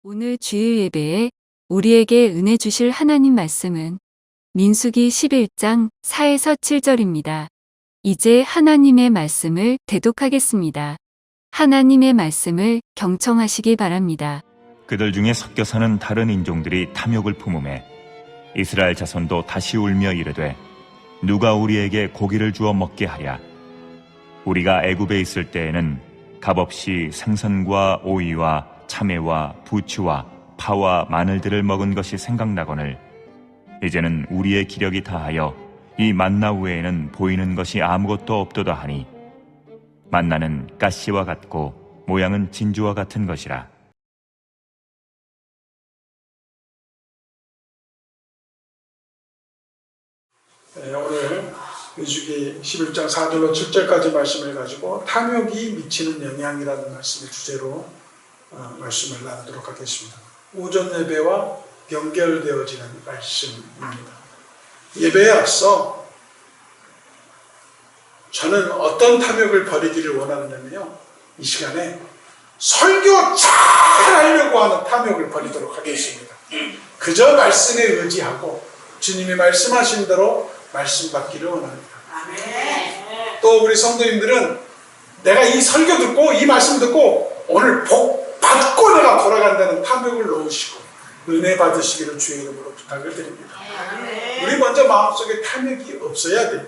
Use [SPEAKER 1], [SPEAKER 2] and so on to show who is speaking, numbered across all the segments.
[SPEAKER 1] 오늘 주일 예배에 우리에게 은혜 주실 하나님 말씀은 민수기 11장 4에서 7절입니다. 이제 하나님의 말씀을 대독하겠습니다. 하나님의 말씀을 경청하시기 바랍니다.
[SPEAKER 2] 그들 중에 섞여 사는 다른 인종들이 탐욕을 품음에 이스라엘 자손도 다시 울며 이르되 누가 우리에게 고기를 주어 먹게 하랴. 우리가 애굽에 있을 때에는 값없이 생선과 오이와 참외와 부추와 파와 마늘들을 먹은 것이 생각나거늘 이제는 우리의 기력이 다하여 이 만나 외에는 보이는 것이 아무것도 없도다 하니 만나는 가시와 같고 모양은 진주와 같은 것이라.
[SPEAKER 3] 오늘 민수기 11장 4절로 7절까지 말씀을 가지고 탐욕이 미치는 영향이라는 말씀의 주제로 말씀을 나누도록 하겠습니다. 오전 예배와 연결되어지는 말씀입니다. 예배에 앞서 저는 어떤 탐욕을 버리기를 원하느냐면요, 이 시간에 설교 잘 하려고 하는 탐욕을 버리도록 하겠습니다. 그저 말씀에 의지하고 주님이 말씀하신 대로 말씀 받기를 원합니다. 또 우리 성도님들은 내가 이 설교 듣고 이 말씀 듣고 오늘 복 받고 내가 돌아간다는 탐욕을 놓으시고 은혜 받으시기를 주의 이름으로 부탁을 드립니다. 우리 먼저 마음속에 탐욕이 없어야 돼요.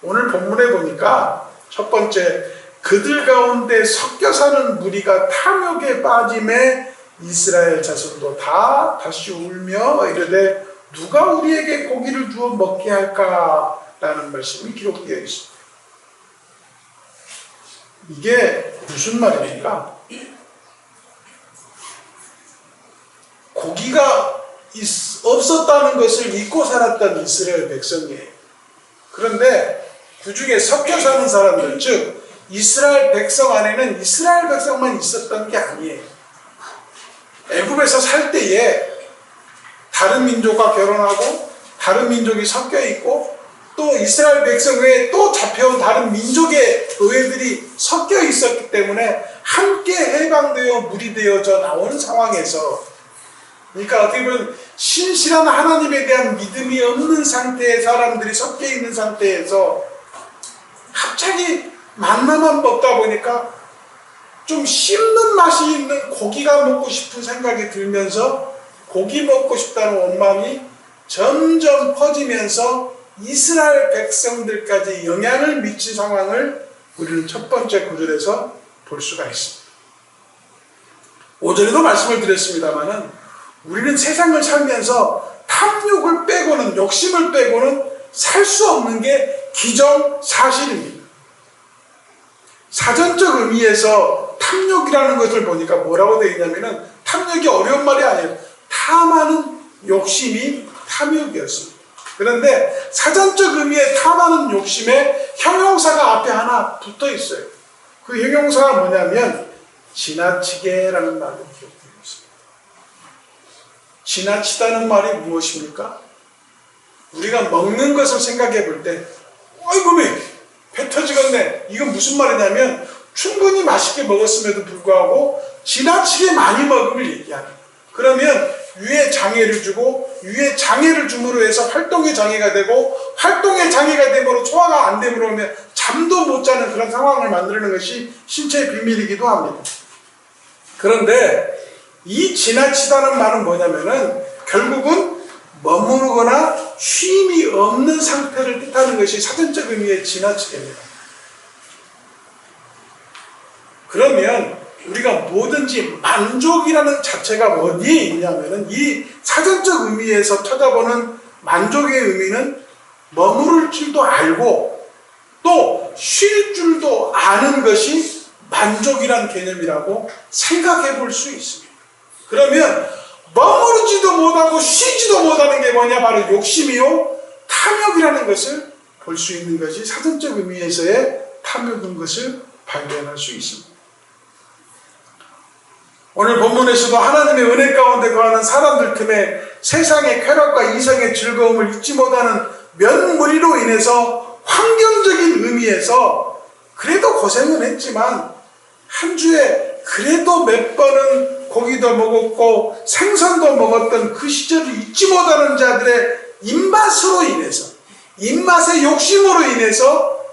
[SPEAKER 3] 오늘 본문에 보니까 첫 번째, 그들 가운데 섞여 사는 무리가 탐욕에 빠짐에 이스라엘 자손도 다 다시 울며 이르되 누가 우리에게 고기를 주어 먹게 할까라는 말씀이 기록되어 있습니다. 이게 무슨 말입니까? 고기가 없었다는 것을 잊고 살았던 이스라엘 백성이에요. 그런데 그 중에 섞여 사는 사람들, 즉 이스라엘 백성 안에는 이스라엘 백성만 있었던 게 아니에요. 애굽에서 살 때에 다른 민족과 결혼하고 다른 민족이 섞여 있고 또 이스라엘 백성 외에 또 잡혀온 다른 민족의 의회들이 섞여 있었기 때문에 함께 해방되어 무리되어져 나오는 상황에서, 그러니까 어떻게 보면 신실한 하나님에 대한 믿음이 없는 상태의 사람들이 섞여 있는 상태에서 갑자기 만나만 먹다 보니까 좀 씹는 맛이 있는 고기가 먹고 싶은 생각이 들면서 고기 먹고 싶다는 원망이 점점 퍼지면서 이스라엘 백성들까지 영향을 미친 상황을 우리는 첫 번째 구절에서 볼 수가 있습니다. 오전에도 말씀을 드렸습니다마는 우리는 세상을 살면서 탐욕을 빼고는, 욕심을 빼고는 살 수 없는 게 기정사실입니다. 사전적 의미에서 탐욕이라는 것을 보니까 뭐라고 되어 있냐면은, 탐욕이 어려운 말이 아니에요. 탐하는 욕심이 탐욕이었습니다. 그런데 사전적 의미의 탐하는 욕심에 형용사가 앞에 하나 붙어 있어요. 그 형용사가 뭐냐면 지나치게라는 말로 기록되어 있습니다. 지나치다는 말이 무엇입니까? 우리가 먹는 것을 생각해 볼 때 어이구 배 터지겠네, 이건 무슨 말이냐면 충분히 맛있게 먹었음에도 불구하고 지나치게 많이 먹음을 얘기합니다. 그러면 위에 장애를 주고, 위에 장애를 줌으로 해서 활동의 장애가 되고, 활동의 장애가 됨으로 소화가 안 됨으로 하면 잠도 못 자는 그런 상황을 만드는 것이 신체의 비밀이기도 합니다. 그런데 이 지나치다는 말은 뭐냐면은 결국은 머무르거나 쉼이 없는 상태를 뜻하는 것이 사전적 의미의 지나치게입니다. 그러면 우리가 뭐든지 만족이라는 자체가 어디에 있냐면은 이 사전적 의미에서 찾아보는 만족의 의미는 머무를 줄도 알고 또 쉴 줄도 아는 것이 만족이라는 개념이라고 생각해 볼 수 있습니다. 그러면 머무르지도 못하고 쉬지도 못하는 게 뭐냐? 바로 욕심이요 탐욕이라는 것을 볼 수 있는 것이 사전적 의미에서의 탐욕인 것을 발견할 수 있습니다. 오늘 본문에서도 하나님의 은혜 가운데 거하는 사람들 틈에 세상의 쾌락과 이성의 즐거움을 잊지 못하는 몇 무리로 인해서 환경적인 의미에서 그래도 고생은 했지만 한 주에 그래도 몇 번은 고기도 먹었고 생선도 먹었던 그 시절을 잊지 못하는 자들의 입맛으로 인해서, 입맛의 욕심으로 인해서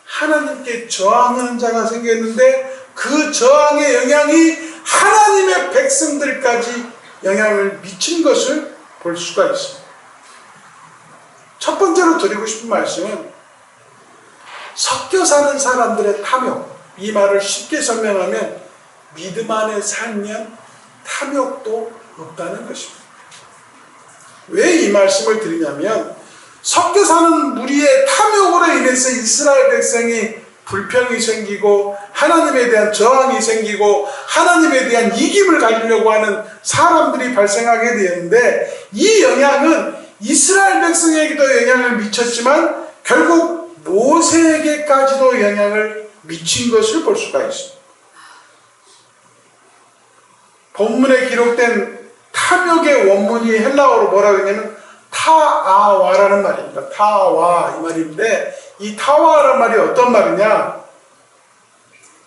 [SPEAKER 3] 하나님께 저항하는 자가 생겼는데, 그 저항의 영향이 하나님의 백성들까지 영향을 미친 것을 볼 수가 있습니다. 첫 번째로 드리고 싶은 말씀은 섞여 사는 사람들의 탐욕, 이 말을 쉽게 설명하면 믿음 안에 살면 탐욕도 없다는 것입니다. 왜 이 말씀을 드리냐면, 섞여 사는 무리의 탐욕으로 인해서 이스라엘 백성이 불평이 생기고 하나님에 대한 저항이 생기고 하나님에 대한 이김을 가지려고 하는 사람들이 발생하게 되었는데, 이 영향은 이스라엘 백성에게도 영향을 미쳤지만 결국 모세에게까지도 영향을 미친 것을 볼 수가 있습니다. 본문에 기록된 탐욕의 원문이 헬라어로 뭐라고 했냐면 타아와라는 말입니다. 타와, 이 말인데, 이 타와라는 말이 어떤 말이냐,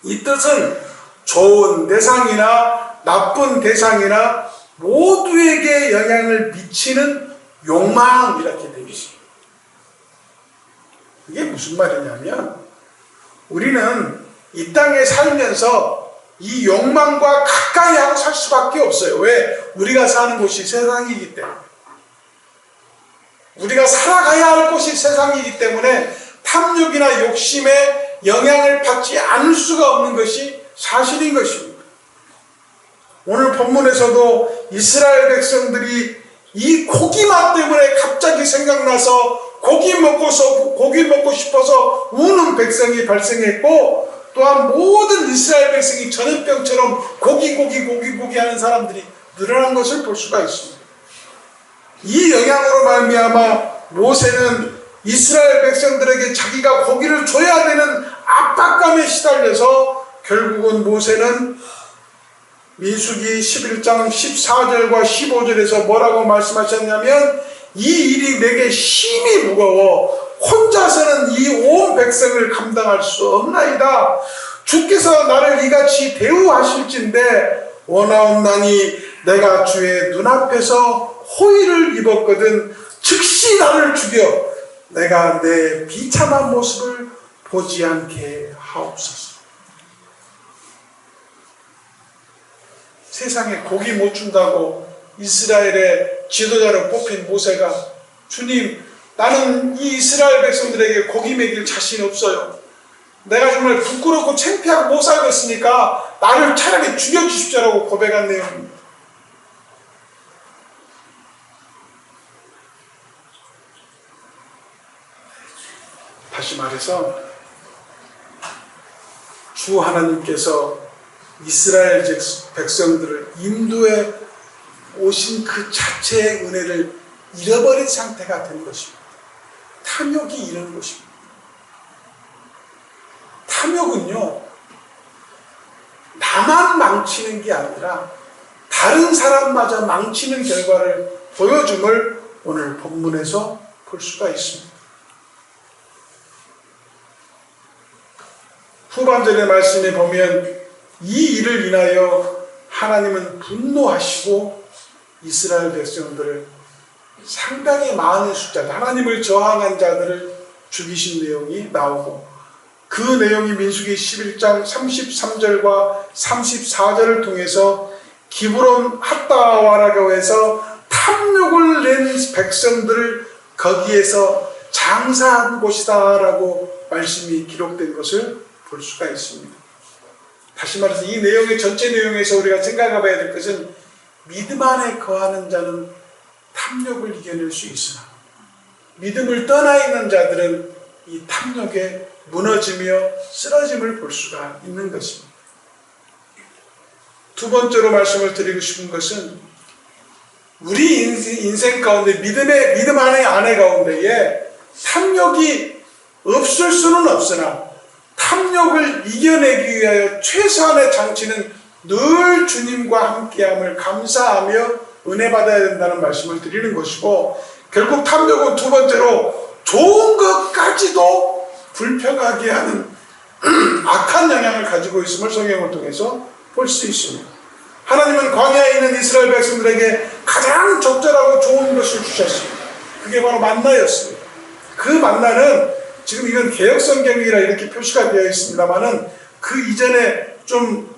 [SPEAKER 3] 이 뜻은 좋은 대상이나 나쁜 대상이나 모두에게 영향을 미치는 욕망, 이렇게 되어 있습니다. 이게 무슨 말이냐면, 우리는 이 땅에 살면서 이 욕망과 가까이 하고 살 수밖에 없어요. 왜? 우리가 사는 곳이 세상이기 때문에. 우리가 살아가야 할 곳이 세상이기 때문에 탐욕이나 욕심에 영향을 받지 않을 수가 없는 것이 사실인 것입니다. 오늘 본문에서도 이스라엘 백성들이 이 고기맛 때문에 갑자기 생각나서 고기 먹고 싶어서 우는 백성이 발생했고, 또한 모든 이스라엘 백성이 전염병처럼 고기 하는 사람들이 늘어난 것을 볼 수가 있습니다. 이 영향으로 말미암아 모세는 이스라엘 백성들에게 자기가 고기를 줘야 되는 압박감에 시달려서 결국은 모세는 민수기 11장 14절과 15절에서 뭐라고 말씀하셨냐면, 이 일이 내게 심히 무거워 혼자서는 이 온 백성을 감당할 수 없나이다. 주께서 나를 이같이 대우하실진데 원하옵나니 내가 주의 눈앞에서 호의를 입었거든 즉시 나를 죽여 내가 내 비참한 모습을 보지 않게 하옵소서. 세상에 고기 못 준다고 이스라엘의 지도자로 뽑힌 모세가, 주님, 나는 이 이스라엘 백성들에게 고기 먹일 자신 없어요. 내가 정말 부끄럽고 창피하고 못 살겠으니까 나를 차라리 죽여주십시오라고 고백한 내용입니다. 다시 말해서 주 하나님께서 이스라엘 백성들을 인도해 오신 그 자체의 은혜를 잃어버린 상태가 된 것입니다. 탐욕이 이런 것입니다. 탐욕은요, 나만 망치는 게 아니라 다른 사람마저 망치는 결과를 보여줌을 오늘 본문에서 볼 수가 있습니다. 후반절의 말씀에 보면 이 일을 인하여 하나님은 분노하시고 이스라엘 백성들을 상당히 많은 숫자, 하나님을 저항한 자들을 죽이신 내용이 나오고, 그 내용이 민수기 11장 33절과 34절을 통해서 기브론 핫다와라고 해서 탐욕을 낸 백성들을 거기에서 장사한 곳이다라고 말씀이 기록된 것을 볼 수가 있습니다. 다시 말해서 이 내용의 전체 내용에서 우리가 생각해 봐야 될 것은, 믿음 안에 거하는 자는 탐욕을 이겨낼 수 있으나 믿음을 떠나 있는 자들은 이 탐욕에 무너지며 쓰러짐을 볼 수가 있는 것입니다. 두 번째로 말씀을 드리고 싶은 것은, 우리 인생 가운데 믿음 안에 가운데에 탐욕이 없을 수는 없으나 탐욕을 이겨내기 위하여 최소한의 장치는 늘 주님과 함께함을 감사하며 은혜 받아야 된다는 말씀을 드리는 것이고, 결국 탐욕은 두 번째로 좋은 것까지도 불평하게 하는 악한 영향을 가지고 있음을 성경을 통해서 볼 수 있습니다. 하나님은 광야에 있는 이스라엘 백성들에게 가장 적절하고 좋은 것을 주셨습니다. 그게 바로 만나였습니다. 그 만나는 지금 이건 개혁성경이라 이렇게 표시가 되어 있습니다만은 그 이전에 좀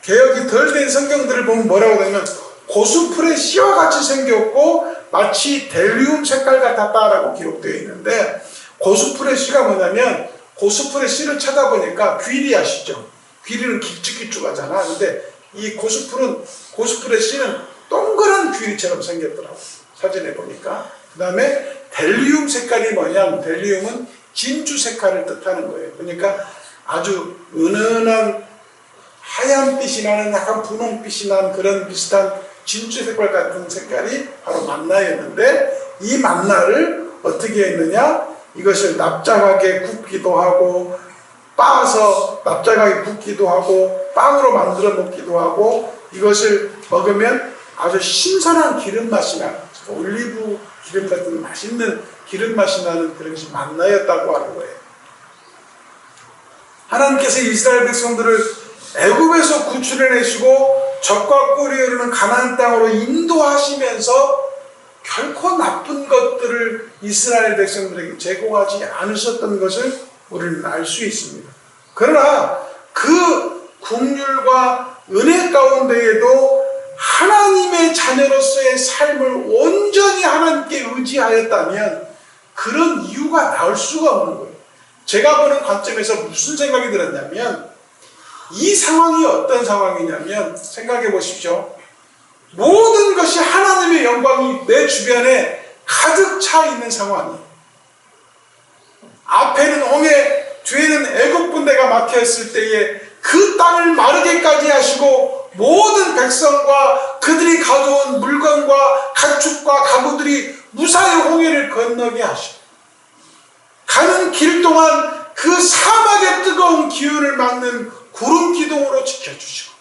[SPEAKER 3] 개혁이 덜 된 성경들을 보면 뭐라고 하냐면 고수풀의 씨와 같이 생겼고 마치 델리움 색깔 같았다라고 기록되어 있는데, 고수풀의 씨가 뭐냐면 고수풀의 씨를 찾아보니까 귀리 아시죠? 귀리는 길쭉길쭉하잖아. 근데 이 고수풀의 씨는 동그란 귀리처럼 생겼더라고, 사진에 보니까. 그 다음에 델리움 색깔이 뭐냐면 델리움은 진주 색깔을 뜻하는 거예요. 그러니까 아주 은은한 하얀빛이 나는 약간 분홍빛이 난 그런 비슷한 진주 색깔 같은 색깔이 바로 만나였는데, 이 만나를 어떻게 했느냐? 이것을 납작하게 굽기도 하고 빻아서 납작하게 굽기도 하고 빵으로 만들어 먹기도 하고, 이것을 먹으면 아주 신선한 기름 맛이 나는, 올리브 기름 같은 맛있는 기름 맛이 나는 그런 것이 만나였다고 하는 거예요. 하나님께서 이스라엘 백성들을 애굽에서 구출해내시고 적과 꿀이 흐르는 가나안 땅으로 인도하시면서 결코 나쁜 것들을 이스라엘 백성들에게 제공하지 않으셨던 것을 우리는 알 수 있습니다. 그러나 그 긍휼과 은혜 가운데에도 하나님의 자녀로서의 삶을 온전히 하나님께 의지하였다면 그런 이유가 나올 수가 없는 거예요. 제가 보는 관점에서 무슨 생각이 들었냐면, 이 상황이 어떤 상황이냐면, 생각해 보십시오. 모든 것이 하나님의 영광이 내 주변에 가득 차 있는 상황이에요. 앞에는 홍해, 뒤에는 애굽 군대가 막혀있을 때에 그 땅을 마르게까지 하시고 모든 백성과 그들이 가져온 물건과 가축과 가구들이 무사히 홍해를 건너게 하시고, 가는 길 동안 그 사막의 뜨거운 기운을 막는 구름 기둥으로 지켜주시고,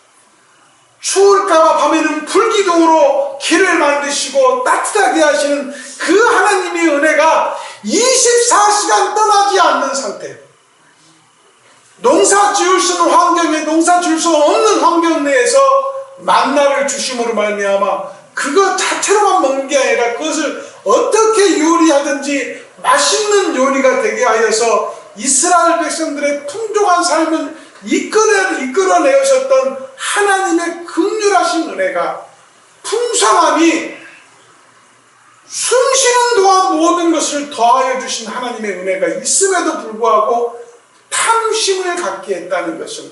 [SPEAKER 3] 추울까봐 밤에는 불 기둥으로 길을 만드시고 따뜻하게 하시는 그 하나님의 은혜가 24시간 떠나지 않는 상태예요. 농사 지을 수 있는 환경에 농사 지을 수 없는 환경 내에서 만나를 주심으로 말미암아 그것 자체로만 먹는 게 아니라 그것을 어떻게 요리하든지 맛있는 요리가 되게 하여서 이스라엘 백성들의 풍족한 삶을 이끌어내셨던 하나님의 긍휼하신 은혜가, 풍성함이 숨쉬는 동안 모든 것을 더하여 주신 하나님의 은혜가 있음에도 불구하고 탐심을 갖게 했다는 것은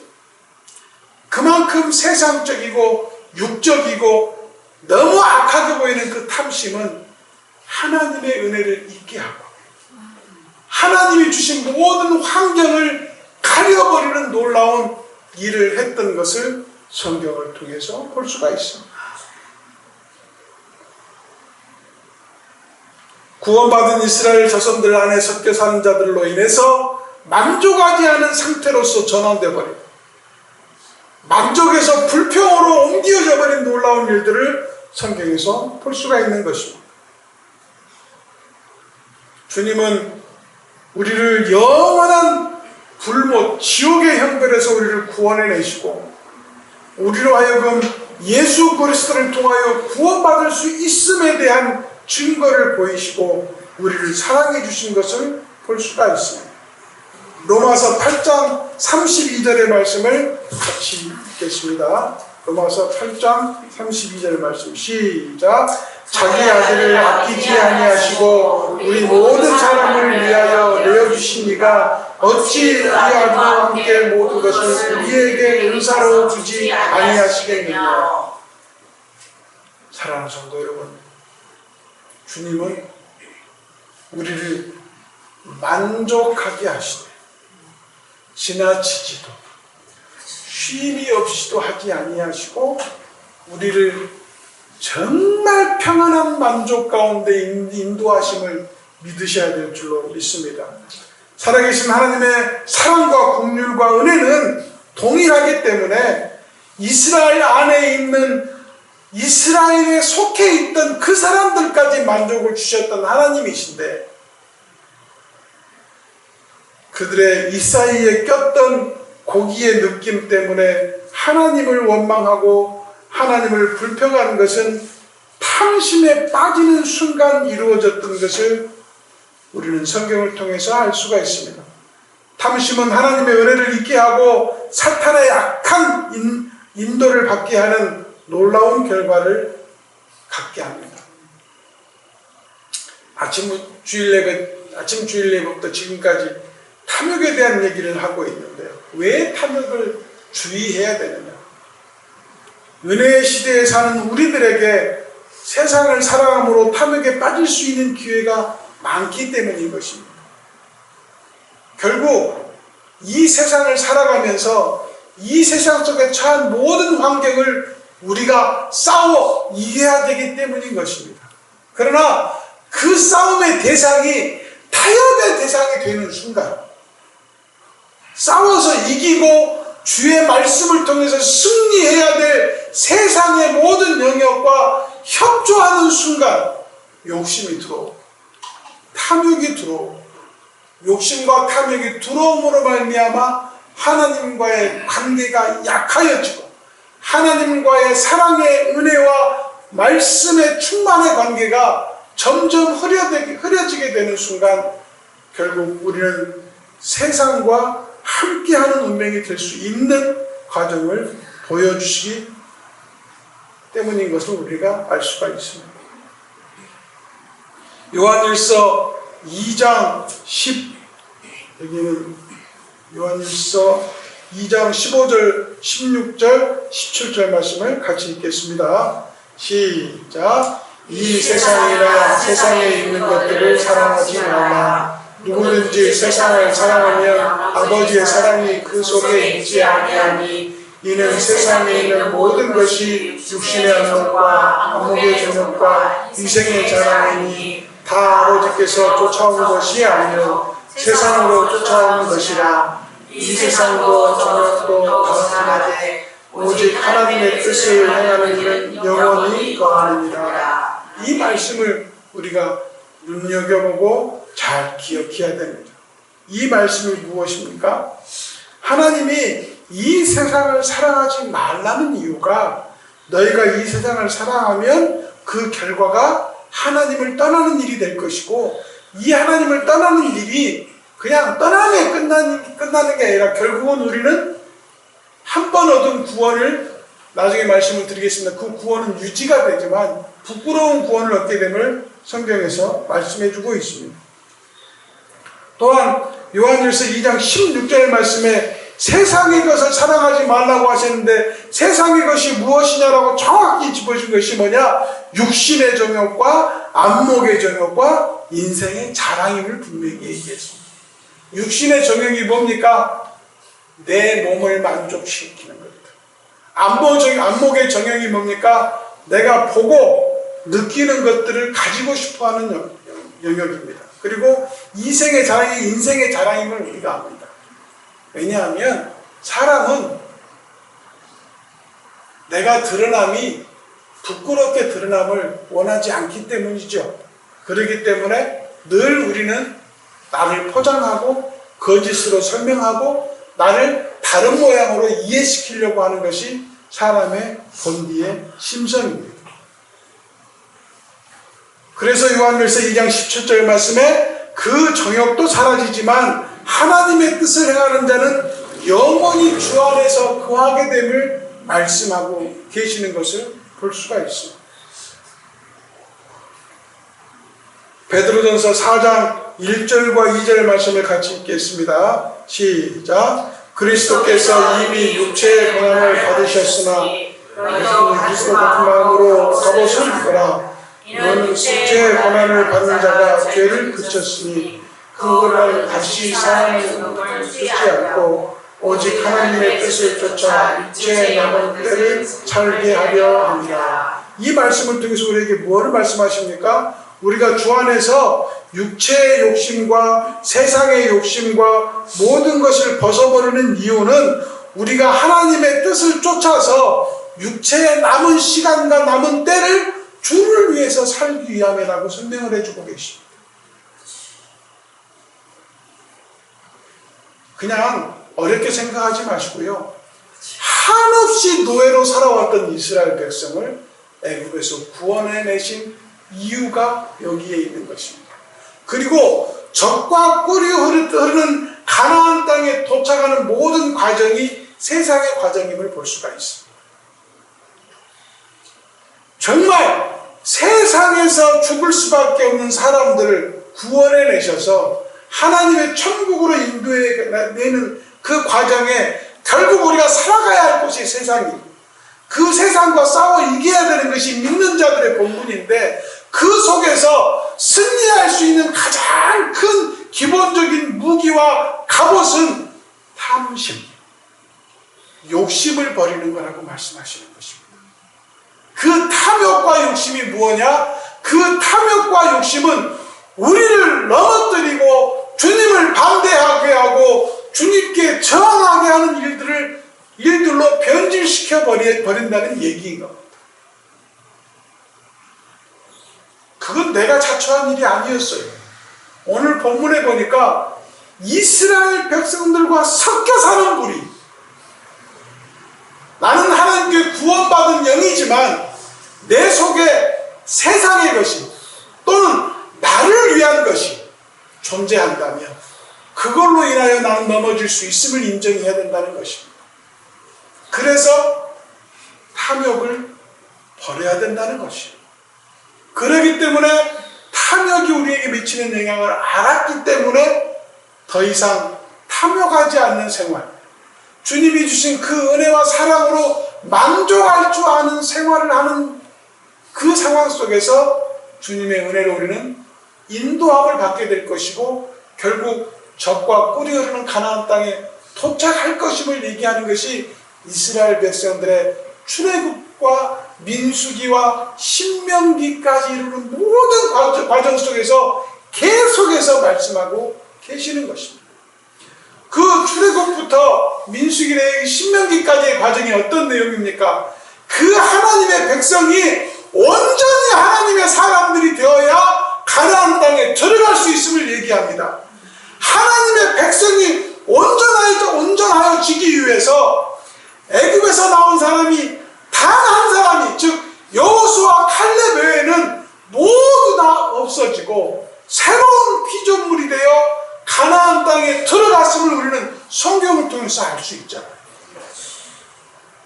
[SPEAKER 3] 그만큼 세상적이고 육적이고 너무 악하게 보이는 그 탐심은 하나님의 은혜를 잊게 하고 하나님이 주신 모든 환경을 가려버리는 놀라운 일을 했던 것을 성경을 통해서 볼 수가 있습니다. 구원받은 이스라엘 자손들 안에 섞여 사는 자들로 인해서 만족하지 않은 상태로서 전환되어 버리고 만족에서 불평으로 옮겨져 버린 놀라운 일들을 성경에서 볼 수가 있는 것입니다. 주님은 우리를 영원한 불못, 지옥의 형벌에서 우리를 구원해내시고 우리로 하여금 예수 그리스도를 통하여 구원받을 수 있음에 대한 증거를 보이시고 우리를 사랑해 주신 것을 볼 수가 있습니다. 로마서 8장 32절의 말씀을 같이 읽겠습니다. 로마서 8장 32절 말씀 시작. 자기 아들을 아끼지 아니하시고 우리 모든 사람을 위하여 내어주신 이가 어찌 우리 아들과 함께 모든 것을 우리에게 은사로 주지 아니하시겠느냐. 사랑하는 성도 여러분, 주님은 우리를 만족하게 하시네. 지나치지도 쉼이 없이도 하지 아니하시고 우리를 정말 평안한 만족 가운데 인도하심을 믿으셔야 될 줄로 믿습니다. 살아계신 하나님의 사랑과 긍휼과 은혜는 동일하기 때문에 이스라엘 안에 있는 이스라엘에 속해 있던 그 사람들까지 만족을 주셨던 하나님이신데 그들의 이 사이에 꼈던 고기의 느낌 때문에 하나님을 원망하고 하나님을 불평한 것은 탐심에 빠지는 순간 이루어졌던 것을 우리는 성경을 통해서 알 수가 있습니다. 탐심은 하나님의 은혜를 잊게 하고 사탄의 악한 인도를 받게 하는 놀라운 결과를 갖게 합니다. 아침 주일 예배부터 지금까지 탐욕에 대한 얘기를 하고 있는데요. 왜 탐욕을 주의해야 되느냐? 은혜의 시대에 사는 우리들에게 세상을 사랑함으로 탐욕에 빠질 수 있는 기회가 많기 때문인 것입니다. 결국 이 세상을 살아가면서 이 세상 속에 처한 모든 환경을 우리가 싸워 이겨야 되기 때문인 것입니다. 그러나 그 싸움의 대상이 타협의 대상이 되는 순간, 싸워서 이기고 주의 말씀을 통해서 승리해야 될 세상의 모든 영역과 협조하는 순간 욕심이 들어오고 탐욕이 들어오고, 욕심과 탐욕이 들어옴으로 말미암아 하나님과의 관계가 약하여지고 하나님과의 사랑의 은혜와 말씀의 충만의 관계가 점점 흐려지게 되는 순간 결국 우리는 세상과 함께하는 운명이 될 수 있는 과정을 보여주시기 때문인 것을 우리가 알 수가 있습니다. 요한일서 2장 10, 여기는 요한일서 2장 15절, 16절, 17절 말씀을 같이 읽겠습니다. 시작. 이 세상이나 세상에 있는 것들을 사랑하지 말라. 누구든지 세상을 사랑하면 아버지의 사랑이 그 속에 있지 아니하니 이는 세상에 있는 모든 것이 육신의 안목과 안목의 정욕과 이생의 자랑이니 다 아버지께서 쫓아온 것이 아니요 세상으로 쫓아오는 것이라. 이 세상도 정욕도 거듭나되 오직 하나님의 뜻을 행하는 일은 영원히 거하느니라. 이 말씀을 우리가 눈여겨보고 잘 기억해야 됩니다. 이 말씀이 무엇입니까? 하나님이 이 세상을 사랑하지 말라는 이유가 너희가 이 세상을 사랑하면 그 결과가 하나님을 떠나는 일이 될 것이고, 이 하나님을 떠나는 일이 그냥 떠남에 끝나는 게 아니라 결국은 우리는 한 번 얻은 구원을, 나중에 말씀을 드리겠습니다. 그 구원은 유지가 되지만 부끄러운 구원을 얻게 됨을 성경에서 말씀해주고 있습니다. 또한 요한일서 2장 16절 말씀에 세상의 것을 사랑하지 말라고 하셨는데 세상의 것이 무엇이냐라고 정확히 짚어준 것이 뭐냐? 육신의 정욕과 안목의 정욕과 인생의 자랑임을 분명히 얘기했습니다. 육신의 정욕이 뭡니까? 내 몸을 만족시키는 겁니다. 안목의 정욕이 뭡니까? 내가 보고 느끼는 것들을 가지고 싶어하는 영역입니다. 그리고 인생의 자랑임을 우리가 압니다. 왜냐하면 사람은 내가 드러남이 부끄럽게 드러남을 원하지 않기 때문이죠. 그렇기 때문에 늘 우리는 나를 포장하고 거짓으로 설명하고 나를 다른 모양으로 이해시키려고 하는 것이 사람의 본디의 심성입니다. 그래서 요한일서 2장 17절 말씀에 그 정욕도 사라지지만 하나님의 뜻을 행하는 자는 영원히 주 안에서 거하게 됨을 말씀하고 계시는 것을 볼 수가 있습니다. 베드로전서 4장 1절과 2절 말씀을 같이 읽겠습니다. 시작. 그리스도께서 이미 육체의 고난을 받으셨으나 그리스도 같은 마음으로 갑옷을 입어라. 이는 육체의 고난을 받는 자가 죄를 그쳤으니 그것을 다시 사랑의 눈을 쓰지 않고 오직 하나님의 뜻을 쫓아 육체의 남은 때를 살게 하려 합니다. 이 말씀을 통해서 우리에게 무엇을 말씀하십니까? 우리가 주 안에서 육체의 욕심과 세상의 욕심과 모든 것을 벗어버리는 이유는 우리가 하나님의 뜻을 쫓아서 육체의 남은 시간과 남은 때를 주를 위해서 살기 위함이라고 설명을 해주고 계십니다. 그냥 어렵게 생각하지 마시고요. 한없이 노예로 살아왔던 이스라엘 백성을 애굽에서 구원해내신 이유가 여기에 있는 것입니다. 그리고 젖과 꿀이 흐르는 가나안 땅에 도착하는 모든 과정이 세상의 과정임을 볼 수가 있습니다. 정말 세상에서 죽을 수밖에 없는 사람들을 구원해내셔서 하나님의 천국으로 인도해내는 그 과정에 결국 우리가 살아가야 할 곳이 세상이고 그 세상과 싸워 이겨야 되는 것이 믿는 자들의 본분인데 그 속에서 승리할 수 있는 가장 큰 기본적인 무기와 갑옷은 탐심, 욕심을 버리는 거라고 말씀하시는 것입니다. 그 탐욕과 욕심이 무엇이냐? 그 탐욕과 욕심은 우리를 넘어뜨리고 주님을 반대하게 하고 주님께 저항하게 하는 일들로 변질시켜 버린다는 얘기인 겁니다. 그건 내가 자초한 일이 아니었어요. 오늘 본문에 보니까 이스라엘 백성들과 섞여 사는 무리, 나는 하나님께 구원받은 영이지만 내 속에 세상의 것이 또는 나를 위한 것이 존재한다면 그걸로 인하여 나는 넘어질 수 있음을 인정해야 된다는 것입니다. 그래서 탐욕을 버려야 된다는 것이에요. 그렇기 때문에 탐욕이 우리에게 미치는 영향을 알았기 때문에 더 이상 탐욕하지 않는 생활, 주님이 주신 그 은혜와 사랑으로 만족할 줄 아는 생활을 하는 그 상황 속에서 주님의 은혜로 우리는 인도함을 받게 될 것이고 결국 젖과 꿀이 흐르는 가나안 땅에 도착할 것임을 얘기하는 것이 이스라엘 백성들의 출애굽과 민수기와 신명기까지 이루는 모든 과정 속에서 계속해서 말씀하고 계시는 것입니다. 그 출애굽부터 민수기 내용 신명기까지의 과정이 어떤 내용입니까? 그 하나님의 백성이 온전히 하나님의 사람들이 되어야 가나안 땅에 들어갈 수 있음을 얘기합니다. 하나님의 백성이 온전하여지기 위해서 애굽에서 나온 사람이 단 한 사람이 즉 여호수아 칼렙 외에는 모두 다 없어지고 새로운 피조물이 되어 가나안 땅에 들어갔음을 우리는 성경을 통해서 알 수 있잖아요.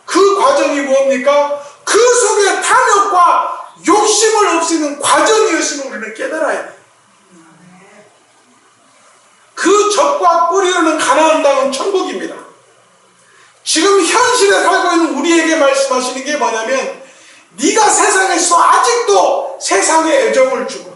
[SPEAKER 3] 그 과정이 뭡니까? 그 속에 탐욕과 욕심을 없애는 과정이었음을 우리는 깨달아야 돼요. 그 젖과 꿀이 흐르는 가나안 땅은 천국입니다. 지금 현실에 살고 있는 우리에게 말씀하시는 게 뭐냐면 네가 세상에서 아직도 세상에 애정을 주고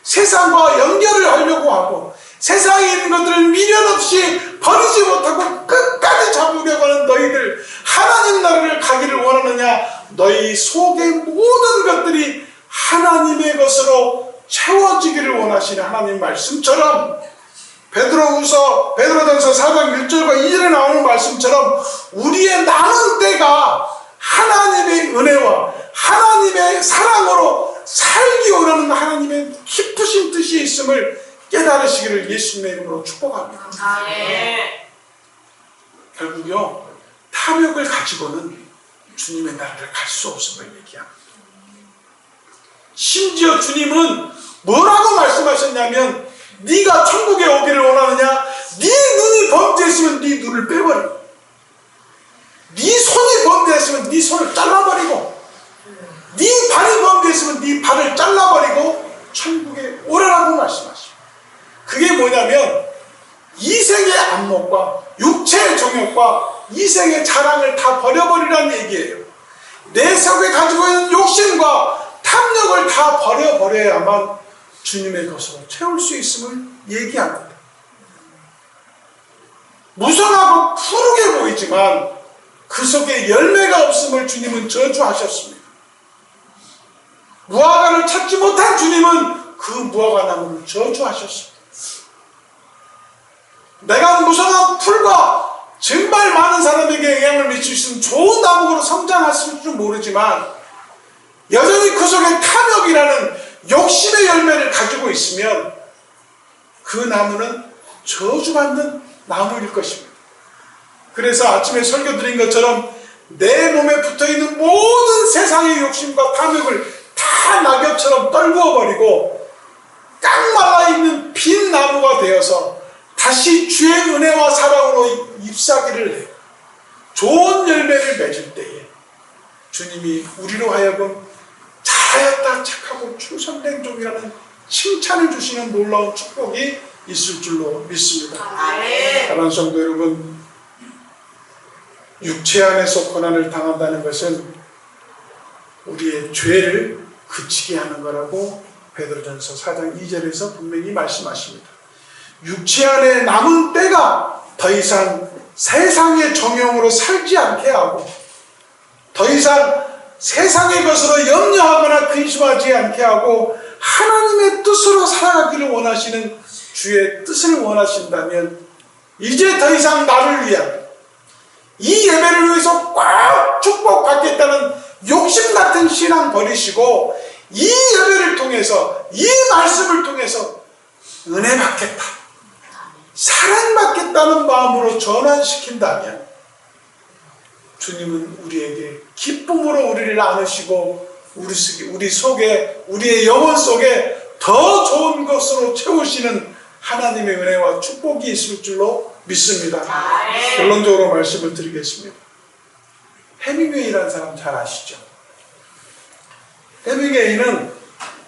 [SPEAKER 3] 세상과 연결을 하려고 하고 세상에 있는 것들을 미련 없이 버리지 못하고 끝까지 잡으려고 하는 너희들 하나님 나라를 가기를 원하느냐? 너희 속의 모든 것들이 하나님의 것으로 채워지기를 원하시는 하나님 말씀처럼 베드로전서 4장 1절과 2절에 나오는 말씀처럼 우리의 남은 때가 하나님의 은혜와 하나님의 사랑으로 살기 원하는 하나님의 깊으신 뜻이 있음을 깨달으시기를 예수님의 이름으로 축복합니다. 결국요, 탐욕을 가지고는 주님의 나라를 갈 수 없음을 얘기합니다. 심지어 주님은 뭐라고 말씀하셨냐면 네가 천국에 오기를 원하느냐? 네 눈이 범죄했으면 네 눈을 빼버리고 네 손이 범죄했으면 네 손을 잘라버리고 네 발이 범죄했으면 네 발을 잘라버리고 천국에 오라라고 말씀하시죠. 그게 뭐냐면 이생의 안목과 육체의 정욕과 이생의 자랑을 다 버려버리라는 얘기예요. 내 속에 가지고 있는 욕심과 탐욕을 다 버려야만 주님의 것으로 채울 수 있음을 얘기합니다. 무성하고 푸르게 보이지만 그 속에 열매가 없음을 주님은 저주하셨습니다. 무화과를 찾지 못한 주님은 그 무화과 나무를 저주하셨습니다. 내가 무성한 풀과 정말 많은 사람에게 영향을 미칠 수 있는 좋은 나무로 성장했을 줄 모르지만 여전히 그 속에 탐욕이라는 욕심의 열매를 가지고 있으면 그 나무는 저주받는 나무일 것입니다. 그래서 아침에 설교 드린 것처럼 내 몸에 붙어있는 모든 세상의 욕심과 탐욕을 다 낙엽처럼 떨구어버리고 깡말라있는 빈 나무가 되어서 다시 주의 은혜와 사랑으로 잎사귀를 내 좋은 열매를 맺을 때에 주님이 우리로 하여금 잘하였다 착하고 충성된 종이라는 칭찬을 주시는 놀라운 축복이 있을 줄로 믿습니다. 사랑하는 성도 여러분, 육체 안에서 고난을 당한다는 것은 우리의 죄를 그치게 하는 거라고 베드로전서 4장 2절에서 분명히 말씀하십니다. 육체 안에 남은 때가 더 이상 세상의 정욕으로 살지 않게 하고 더 이상 세상의 것으로 염려하거나 근심하지 않게 하고 하나님의 뜻으로 살아가기를 원하시는 주의 뜻을 원하신다면 이제 더 이상 나를 위한 이 예배를 위해서 꽉 축복받겠다는 욕심 같은 신앙 버리시고 이 예배를 통해서 이 말씀을 통해서 은혜 받겠다, 사랑받겠다는 마음으로 전환시킨다면 주님은 우리에게 기쁨으로 우리를 안으시고 우리 속에, 우리의 영혼 속에 더 좋은 것으로 채우시는 하나님의 은혜와 축복이 있을 줄로 믿습니다. 결론적으로 말씀을 드리겠습니다. 해밍웨이라는 사람 잘 아시죠? 해밍웨이는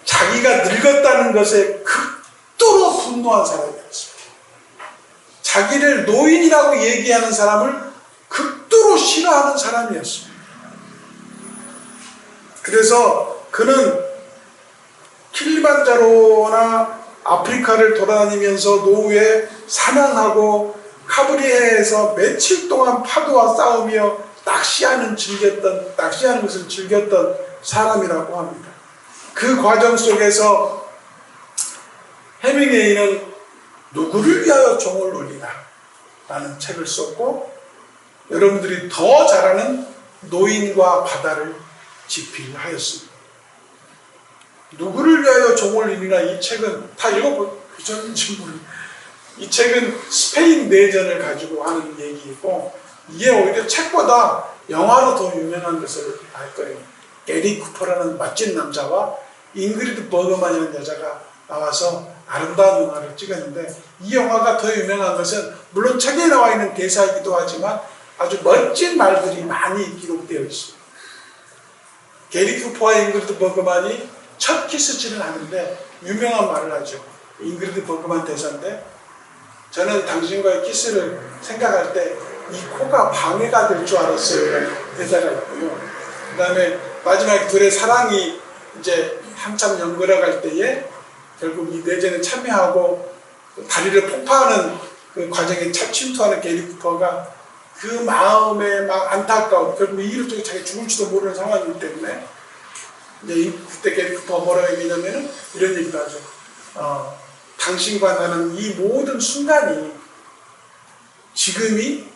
[SPEAKER 3] 자기가 늙었다는 것에 극도로 분노한 사람이었습니다. 자기를 노인이라고 얘기하는 사람을 극도로 싫어하는 사람이었습니다. 그래서 그는 킬리만자로나 아프리카를 돌아다니면서 노후에 사냥하고 카브리해에서 며칠 동안 파도와 싸우며 낚시하는 것을 즐겼던 사람이라고 합니다. 그 과정 속에서 해밍웨이는 누구를 위하여 종을 울리나 라는 책을 썼고 여러분들이 더 잘 아는 노인과 바다를 집필하였습니다. 누구를 위하여 종을 울리나 이 책은 다 읽어보셨는지 모르겠어요. 이 책은 스페인 내전을 가지고 하는 얘기이고 이게 오히려 책보다 영화로 더 유명한 것을 알 거예요. 게리 쿠퍼라는 멋진 남자와 잉그리드 버그만이라는 여자가 나와서 아름다운 영화를 찍었는데 이 영화가 더 유명한 것은 물론 책에 나와 있는 대사이기도 하지만 아주 멋진 말들이 많이 기록되어 있습니다. 게리 쿠퍼와 잉그리드 버그만이 첫 키스질을 하는데 유명한 말을 하죠. 잉그리드 버그만 대사인데 저는 당신과의 키스를 생각할 때 이 코가 방해가 될 줄 알았어요. 라는 대사가 있고요. 그 다음에 마지막에 둘의 사랑이 이제 한참 연결해갈 때에 결국 이 내전에 참여하고 다리를 폭파하는 그 과정에 침투하는 게리 쿠퍼가 그 마음에 막 안타까운 결국 이 일을 통해 자기 죽을지도 모르는 상황이기 때문에 이제 그때 게리 쿠퍼가 뭐라고 얘기냐면은 이런 얘기도 하죠. 당신과 나는 이 모든 순간이 지금이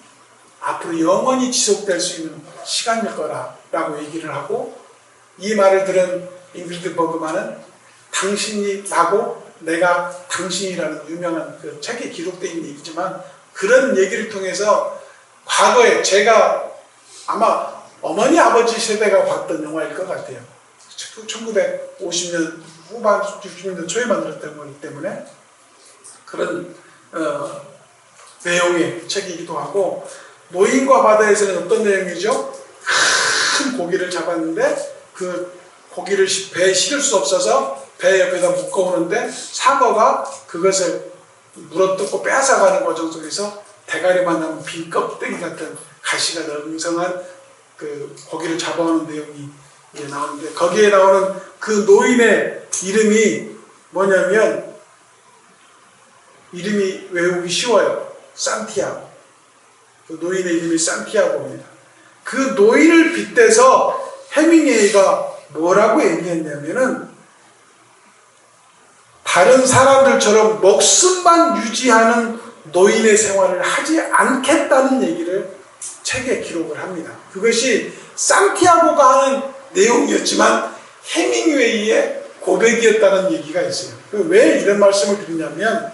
[SPEAKER 3] 앞으로 영원히 지속될 수 있는 시간일 거라고 얘기를 하고 이 말을 들은 잉그리드 버그만은 당신이 나고 내가 당신이라는 유명한 그 책에 기록되어 있는 얘기지만 그런 얘기를 통해서 과거에 제가 아마 어머니 아버지 세대가 봤던 영화일 것 같아요. 1950년 후반 60년대 초에 만들었던 거기 때문에 그런 내용의 책이기도 하고 노인과 바다에서는 어떤 내용이죠? 큰 고기를 잡았는데 그 고기를 배에 실을 수 없어서 배 옆에다 묶어오는데 상어가 그것을 물어뜯고 빼앗아가는 과정 속에서 대가리만 남은 빈 껍데기 같은 가시가 능성한 그 고기를 잡아오는 내용이 나오는데 거기에 나오는 그 노인의 이름이 뭐냐면 이름이 외우기 쉬워요. 산티아고. 그 노인의 이름이 산티아고입니다. 그 노인을 빗대서 해밍웨이가 뭐라고 얘기했냐면은 다른 사람들처럼 목숨만 유지하는 노인의 생활을 하지 않겠다는 얘기를 책에 기록을 합니다. 그것이 산티아고가 하는 내용이었지만 해밍웨이의 고백이었다는 얘기가 있어요. 왜 이런 말씀을 드리냐면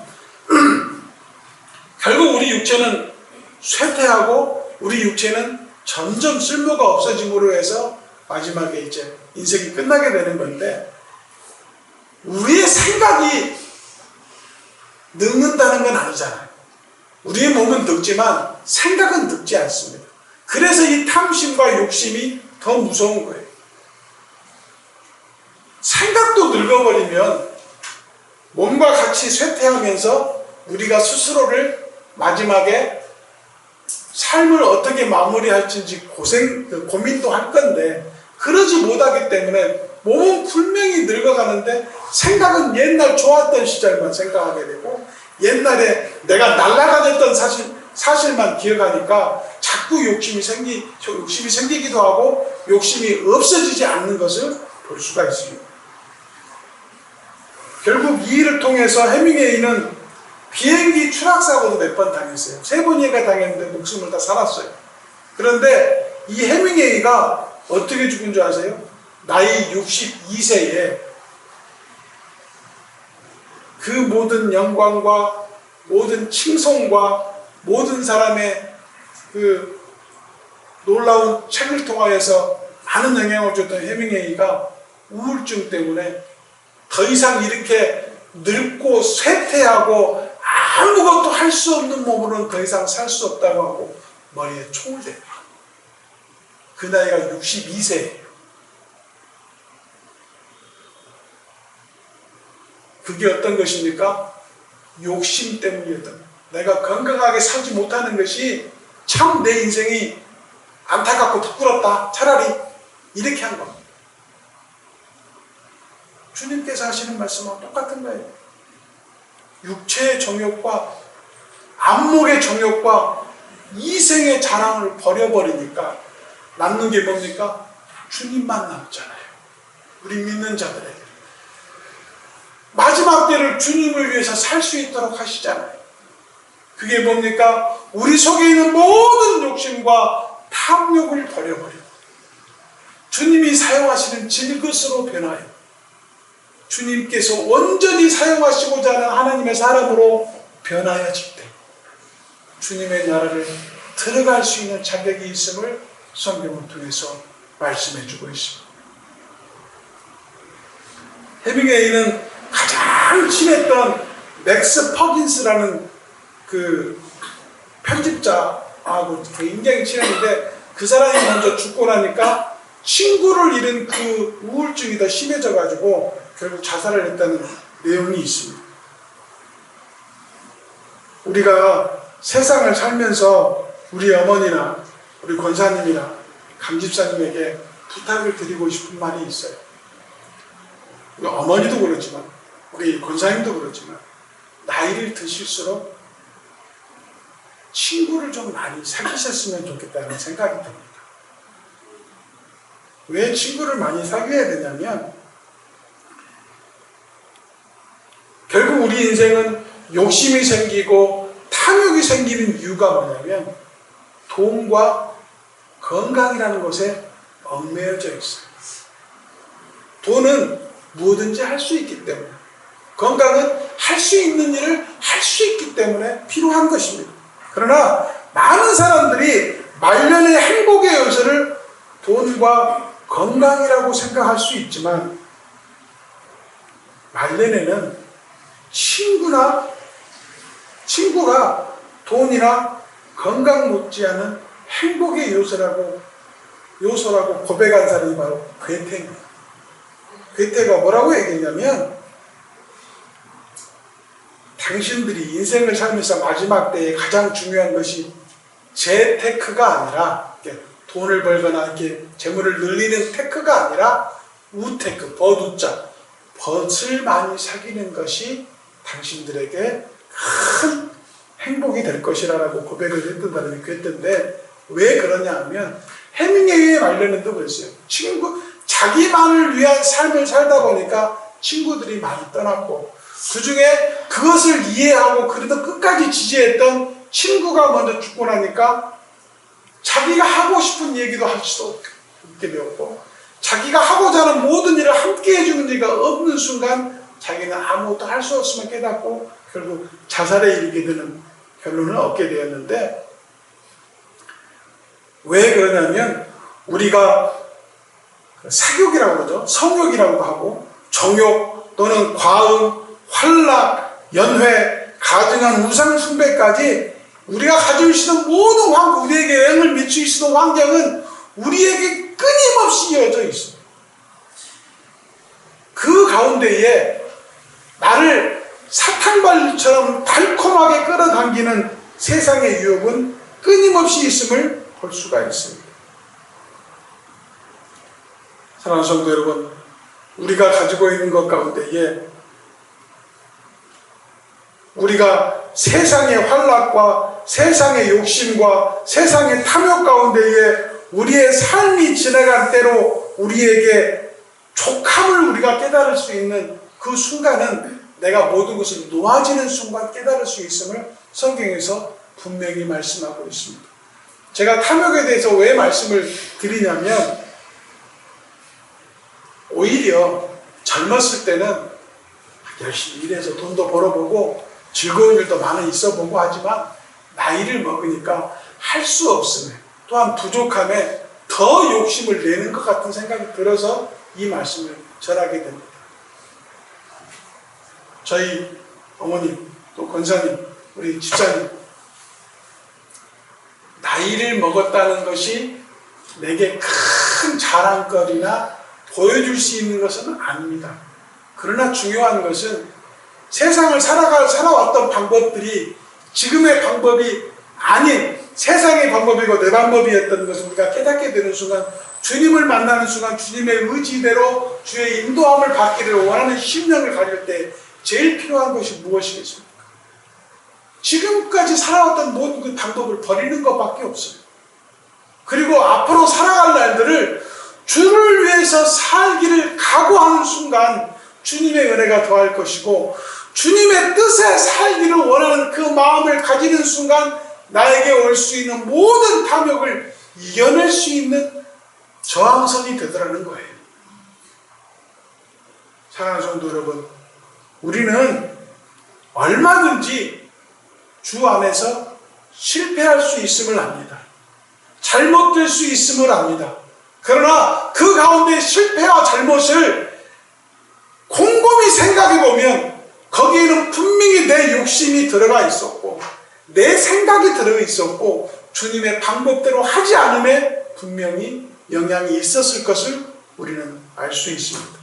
[SPEAKER 3] 결국 우리 육체는 쇠퇴하고 우리 육체는 점점 쓸모가 없어짐으로 해서 마지막에 이제 인생이 끝나게 되는 건데, 우리의 생각이 늙는다는 건 아니잖아요. 우리의 몸은 늙지만 생각은 늙지 않습니다. 그래서 이 탐심과 욕심이 더 무서운 거예요. 생각도 늙어버리면 몸과 같이 쇠퇴하면서 우리가 스스로를 마지막에 삶을 어떻게 마무리할지 고민도 할 건데, 그러지 못하기 때문에 몸은 분명히 늙어가는데 생각은 옛날 좋았던 시절만 생각하게 되고, 옛날에 내가 날아다녔던 사실만 기억하니까 자꾸 욕심이 생기기도 하고 욕심이 없어지지 않는 것을 볼 수가 있습니다. 결국 이 일을 통해서 해밍웨이는 비행기 추락사고도 몇 번 당했어요. 3번이나 당했는데 목숨을 다 살았어요. 그런데 이 해밍웨이가 어떻게 죽은 줄 아세요? 나이 62세에 그 모든 영광과 모든 칭송과 모든 사람의 그 놀라운 책을 통하여서 많은 영향을 줬던 해밍웨이가 우울증 때문에 더 이상 이렇게 늙고 쇠퇴하고 아무것도 할 수 없는 몸으로는 더 이상 살 수 없다고 하고 머리에 총을 댑니다. 그 나이가 62세예요. 그게 어떤 것입니까? 욕심 때문이었던 거예요. 내가 건강하게 살지 못하는 것이 참 내 인생이 안타깝고 부끄럽다. 차라리 이렇게 한 겁니다. 주님께서 하시는 말씀하고 똑같은 거예요. 육체의 정욕과 안목의 정욕과 이생의 자랑을 버려버리니까 남는 게 뭡니까? 주님만 남잖아요. 우리 믿는 자들에게. 마지막 때를 주님을 위해서 살 수 있도록 하시잖아요. 그게 뭡니까? 우리 속에 있는 모든 욕심과 탐욕을 버려버리고 주님이 사용하시는 질것으로 변하여 주님께서 온전히 사용하시고자 하는 하나님의 사람으로 변하여질 때 주님의 나라를 들어갈 수 있는 자격이 있음을 성경을 통해서 말씀해 주고 있습니다. 해밍웨이는 가장 친했던 맥스 퍼긴스라는 그 편집자하고 굉장히 친했는데, 그 사람이 먼저 죽고 나니까 친구를 잃은 그 우울증이 더 심해져 가지고 결국 자살을 했다는 내용이 있습니다. 우리가 세상을 살면서 우리 어머니나 우리 권사님이나 감집사님에게 부탁을 드리고 싶은 말이 있어요. 우리 어머니도 그렇지만 우리 권사님도 그렇지만 나이를 드실수록 친구를 좀 많이 사귀셨으면 좋겠다는 생각이 듭니다. 왜 친구를 많이 사귀어야 되냐면, 결국 우리 인생은 욕심이 생기고 탐욕이 생기는 이유가 뭐냐면 돈과 건강이라는 것에 얽매여져 있어요. 돈은 뭐든지 할 수 있기 때문에, 건강은 할 수 있는 일을 할 수 있기 때문에 필요한 것입니다. 그러나 많은 사람들이 말년의 행복의 요소를 돈과 건강이라고 생각할 수 있지만, 말년에는 친구가 돈이나 건강 못지않은 행복의 요소라고 고백한 사람이 바로 괴테입니다. 괴테가 뭐라고 얘기했냐면, 당신들이 인생을 살면서 마지막 때에 가장 중요한 것이 재테크가 아니라, 돈을 벌거나 이렇게 재물을 늘리는 테크가 아니라 우테크, 버두자, 벗을 많이 사귀는 것이 당신들에게 큰 행복이 될 것이라고 고백을 했던 사람이 괴테인데, 왜 그러냐 하면 해밍웨이의 말년에도 그랬어요. 자기만을 위한 삶을 살다 보니까 친구들이 많이 떠났고, 그 중에 그것을 이해하고 그래도 끝까지 지지했던 친구가 먼저 죽고 나니까 자기가 하고 싶은 얘기도 할 수 없게 되었고, 자기가 하고자 하는 모든 일을 함께 해주는 이가 없는 순간 자기는 아무것도 할 수 없음을 깨닫고 결국 자살에 이르게 되는 결론을 얻게 되었는데, 왜 그러냐면 우리가 사욕이라고 그러죠. 성욕이라고도 하고 정욕 또는 과음, 활락, 연회, 가증한 우상 숭배까지 우리가 가지고 있는 모든 환경, 우리에게 영향을 미치고 있는 환경은 우리에게 끊임없이 이어져 있습니다. 그 가운데에 나를 사탕발처럼 달콤하게 끌어당기는 세상의 유혹은 끊임없이 있음을 볼 수가 있습니다. 사랑하는 성도 여러분, 우리가 가지고 있는 것 가운데에 우리가 세상의 활락과 세상의 욕심과 세상의 탐욕 가운데에 우리의 삶이 지나갈 때로 우리에게 족함을 우리가 깨달을 수 있는 그 순간은 내가 모든 것을 놓아지는 순간 깨달을 수 있음을 성경에서 분명히 말씀하고 있습니다. 제가 탐욕에 대해서 왜 말씀을 드리냐면 오히려 젊었을 때는 열심히 일해서 돈도 벌어보고 즐거운 일도 많이 있어보고 하지만 나이를 먹으니까 할 수 없음에 또한 부족함에 더 욕심을 내는 것 같은 생각이 들어서 이 말씀을 전하게 됩니다. 저희 어머님 또 권사님 우리 집사님 나이를 먹었다는 것이 내게 큰 자랑거리나 보여줄 수 있는 것은 아닙니다. 그러나 중요한 것은 세상을 살아왔던 방법들이 지금의 방법이 아닌 세상의 방법이고 내 방법이었던 것을 우리가 깨닫게 되는 순간 주님을 만나는 순간 주님의 의지대로 주의 인도함을 받기를 원하는 심령을 가질 때 제일 필요한 것이 무엇이겠습니까? 지금까지 살아왔던 모든 그 방법을 버리는 것밖에 없어요. 그리고 앞으로 살아갈 날들을 주를 위해서 살기를 각오하는 순간 주님의 은혜가 더할 것이고 주님의 뜻에 살기를 원하는 그 마음을 가지는 순간 나에게 올 수 있는 모든 탐욕을 이겨낼 수 있는 저항선이 되더라는 거예요. 사랑하는 성도 여러분, 우리는 얼마든지 주 안에서 실패할 수 있음을 압니다. 잘못될 수 있음을 압니다. 그러나 그 가운데 실패와 잘못을 곰곰이 생각해 보면 거기에는 분명히 내 욕심이 들어가 있었고 내 생각이 들어 있었고 주님의 방법대로 하지 않음에 분명히 영향이 있었을 것을 우리는 알 수 있습니다.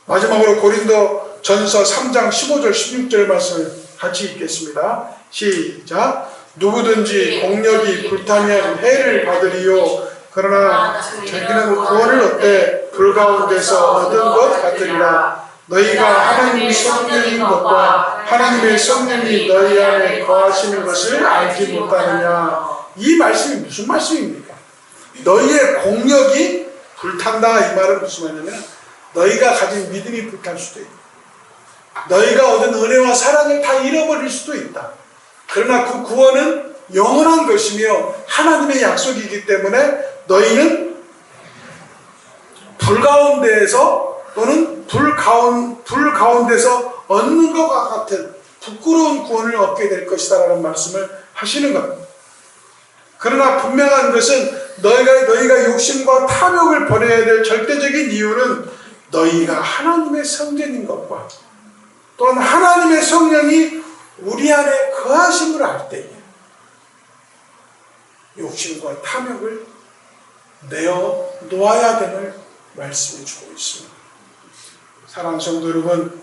[SPEAKER 3] 마지막으로 고린도 전서 3장 15절 16절 말씀을 같이 읽겠습니다. 시작. 누구든지 공력이 불타면 해를 받으리요 그러나 자기는 구원을 얻되 불 가운데서 얻은 것 같으리라. 너희가 하나님의 성령인 것과 하나님의 성령이 너희 안에 거하시는 것을 알지 못하느냐. 이 말씀이 무슨 말씀입니까? 너희의 공력이 불탄다. 이 말은 무슨 말이냐면 너희가 가진 믿음이 불탈 수도 있다. 너희가 얻은 은혜와 사랑을 다 잃어버릴 수도 있다. 그러나 그 구원은 영원한 것이며 하나님의 약속이기 때문에 너희는 불 가운데에서 또는 불 가운데서 얻는 것과 같은 부끄러운 구원을 얻게 될 것이다 라는 말씀을 하시는 겁니다. 그러나 분명한 것은 너희가 욕심과 탐욕을 버려야 될 절대적인 이유는 너희가 하나님의 성전인 것과 또한 하나님의 성령이 우리 안에 거하심을 알 때에 욕심과 탐욕을 내어 놓아야 됨을 말씀해 주고 있습니다. 사랑하는 성도 여러분,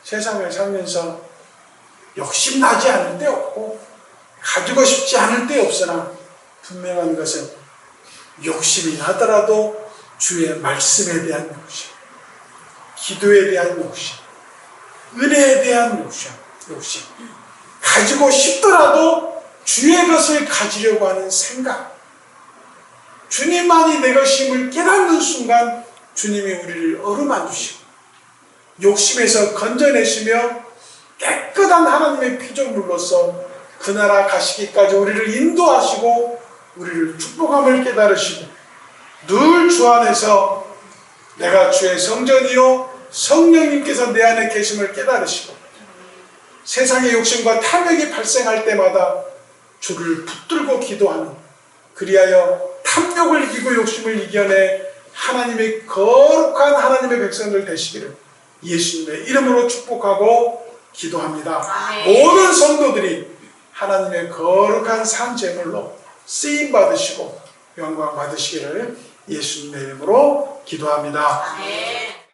[SPEAKER 3] 세상을 살면서 욕심나지 않을 때 없고 가지고 싶지 않을 때 없으나 분명한 것은 욕심이 나더라도 주의 말씀에 대한 욕심, 기도에 대한 욕심, 은혜에 대한 욕심, 가지고 싶더라도 주의 것을 가지려고 하는 생각, 주님만이 내 것임을 깨닫는 순간 주님이 우리를 어루만져 주시고 욕심에서 건져내시며 깨끗한 하나님의 피조물로서 그 나라 가시기까지 우리를 인도하시고 우리를 축복함을 깨달으시고 늘 주 안에서 내가 주의 성전이요 성령님께서 내 안에 계심을 깨달으시고 세상의 욕심과 탐욕이 발생할 때마다 주를 붙들고 기도하는, 그리하여 탐욕을 이기고 욕심을 이겨내 하나님의 거룩한 하나님의 백성들 되시기를 예수님의 이름으로 축복하고 기도합니다. 모든 성도들이 하나님의 거룩한 산 제물로 쓰임 받으시고 영광 받으시기를 예수님의 이름으로 기도합니다.